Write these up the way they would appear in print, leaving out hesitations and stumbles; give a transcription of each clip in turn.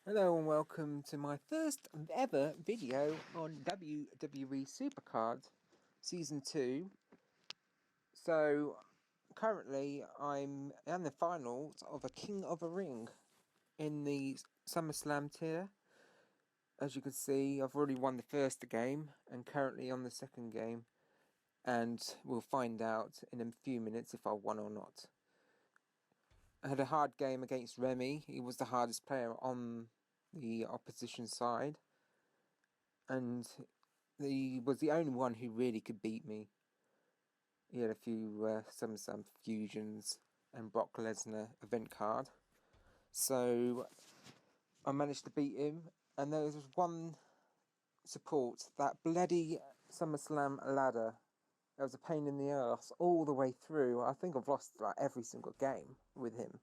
Hello and welcome to my first ever video on WWE Supercard Season 2. So, currently I'm in the finals of a King of a Ring in the Summerslam tier. As you can see, I've already won the first game and currently on the second game. And we'll find out in a few minutes if I won or not. I had a hard game against Remy. He was the hardest player on the opposition side. And he was the only one who really could beat me. He had a few some fusions and Brock Lesnar event card. So I managed to beat him. And there was one support, that bloody SummerSlam ladder. It was a pain in the arse all the way through. I think I've lost like every single game with him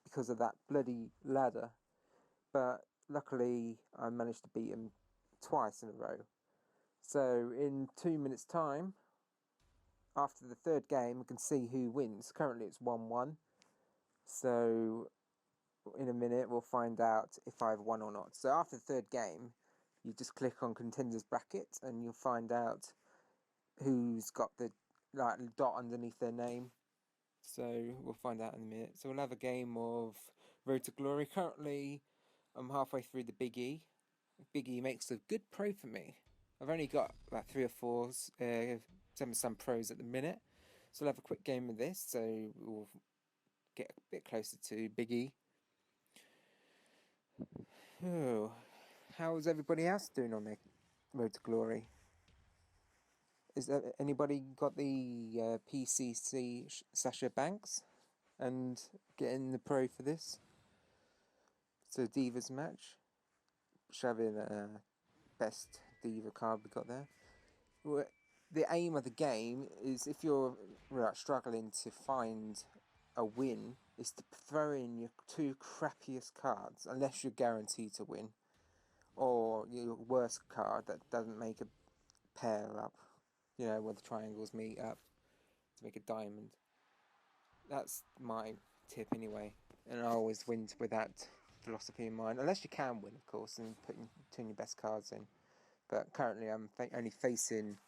because of that bloody ladder. But luckily I managed to beat him twice in a row. So in 2 minutes time, after the third game, we can see who wins. Currently it's 1-1. So in a minute we'll find out if I've won or not. So after the third game, you just click on Contenders Bracket and you'll find out who's got the dot underneath their name. So we'll find out in a minute. So we'll have a game of Road to Glory. Currently I'm halfway through the Big E. Big E makes a good pro for me. I've only got about 3 or 4 some pros at the minute. So we'll have a quick game of this. So we'll get a bit closer to Big E. Oh, how's everybody else doing on their Road to Glory? Is there anybody got the PCC Sasha Banks and getting the pro for this? So Divas match. Shoving best Diva card we got there. The aim of the game is, if you're struggling to find a win, is to throw in your 2 crappiest cards, unless you're guaranteed to win, or your worst card that doesn't make a pair up, where the triangles meet up to make a diamond. That's my tip anyway, and I always win with that philosophy in mind, unless you can win, of course, and putting your best cards in. But currently I'm only facing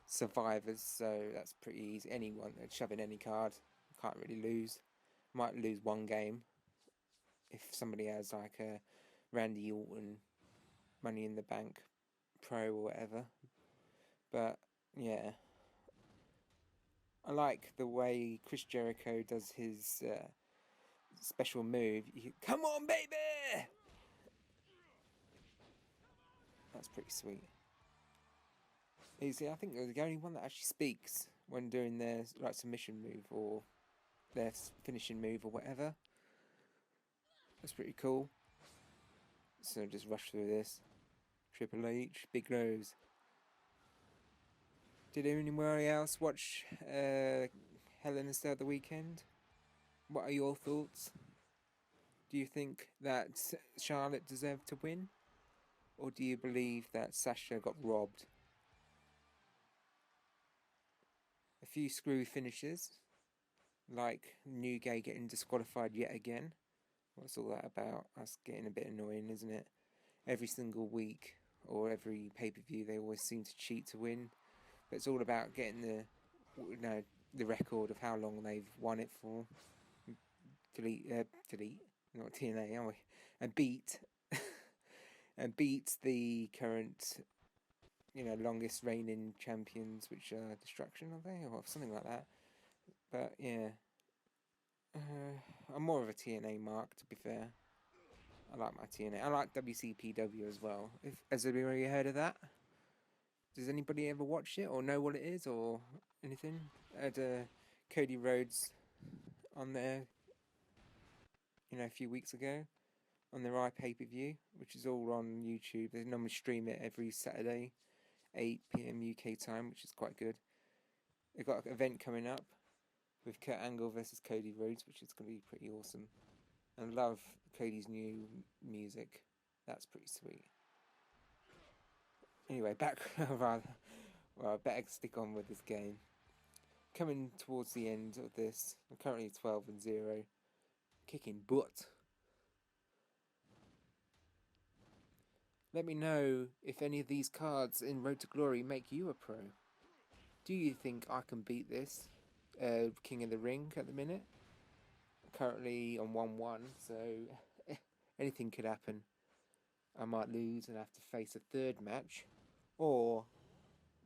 survivors, so that's pretty easy. Anyone, shove in any card, can't really lose. Might lose one game if somebody has like a Randy Orton Money in the Bank pro or whatever. But yeah, I like the way Chris Jericho does his special move. Come on, baby! That's pretty sweet. I think they're the only one that actually speaks when doing their submission move or their finishing move or whatever. That's pretty cool. So just rush through this. Triple H, Big Nose. Did anybody else watch Hell in a Cell the weekend? What are your thoughts? Do you think that Charlotte deserved to win? Or do you believe that Sasha got robbed? A few screwy finishes, like New Gay getting disqualified yet again. What's all that about? That's getting a bit annoying, isn't it? Every single week or every pay-per-view they always seem to cheat to win. But it's all about getting the record of how long they've won it for. Delete, not TNA, are we? And beat the current, longest reigning champions, which are Destruction, are they? Or something like that. But yeah, I'm more of a TNA mark, to be fair. I like my TNA. I like WCPW as well. Has anybody heard of that? Does anybody ever watch it or know what it is or anything? I had Cody Rhodes on there, a few weeks ago on their iPay-per-view, which is all on YouTube. They normally stream it every Saturday, 8 PM UK time, which is quite good. They've got an event coming up with Kurt Angle versus Cody Rhodes, which is going to be pretty awesome. And I love Cody's new music. That's pretty sweet. Anyway, I better stick on with this game. Coming towards the end of this, I'm currently 12-0, kicking butt. Let me know if any of these cards in Road to Glory make you a pro. Do you think I can beat this King of the Ring at the minute? Currently on 1-1, so anything could happen. I might lose and have to face a third match, or,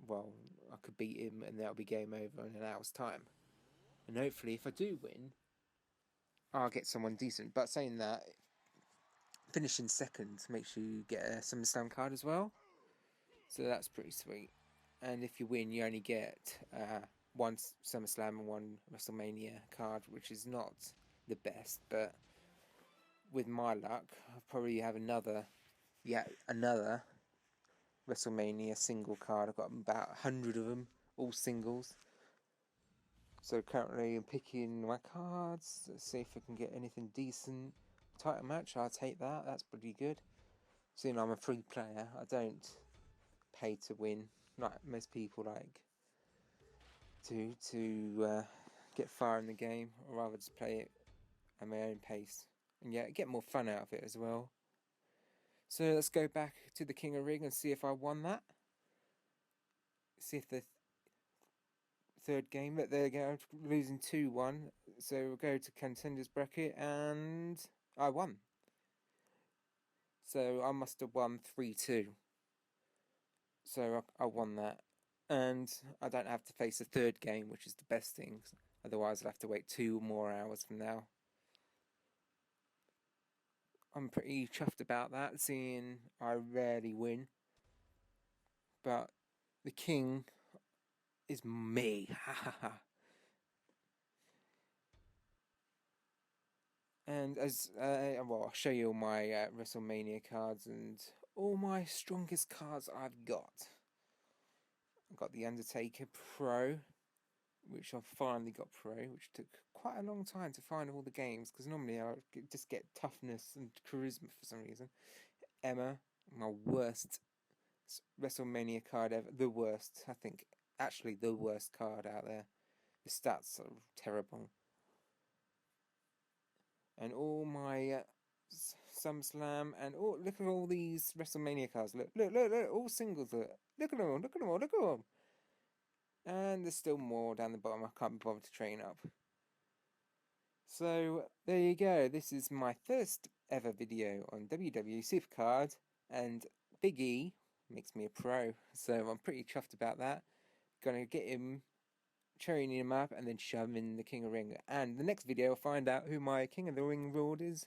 well, I could beat him and that'll be game over in an hour's time. And hopefully if I do win, I'll get someone decent. But saying that, finishing second makes you get a Summerslam card as well. So that's pretty sweet. And if you win, you only get one SummerSlam and one WrestleMania card, which is not the best. But with my luck, I'll probably have another WrestleMania single card. I've got about 100 of them, all singles. So currently I'm picking my cards. Let's see if I can get anything decent. Title match, I'll take that. That's pretty good. Seeing I'm a free player, I don't pay to win like most people like to get far in the game. I'd rather just play it at my own pace and get more fun out of it as well. So let's go back to the King of Ring and see if I won that. See if the third game, but there you go, losing 2-1. So we'll go to contenders bracket and I won. So I must have won 3-2. So I won that. And I don't have to face a third game, which is the best thing. Otherwise I'd have to wait 2 more hours from now. I'm pretty chuffed about that, seeing I rarely win. But the king is me. Ha ha ha. And as I'll show you all my WrestleMania cards and all my strongest cards I've got. I've got the Undertaker Pro, which I've finally got Pro, which took quite a long time to find all the games, because normally I just get toughness and charisma for some reason. Emma, my worst WrestleMania card ever. The worst, I think. Actually, the worst card out there. The stats are terrible. And all my SummerSlam and look at all these WrestleMania cards. Look, all singles. Look at them all. Look at them all. Look at them. And there's still more down the bottom. I can't be bothered to train up. So there you go. This is my first ever video on WWE Supercard, and Big E makes me a pro. So I'm pretty chuffed about that. Gonna get him, training him up, and then shove him in the King of the Ring. And the next video, I'll find out who my King of the Ring Lord is.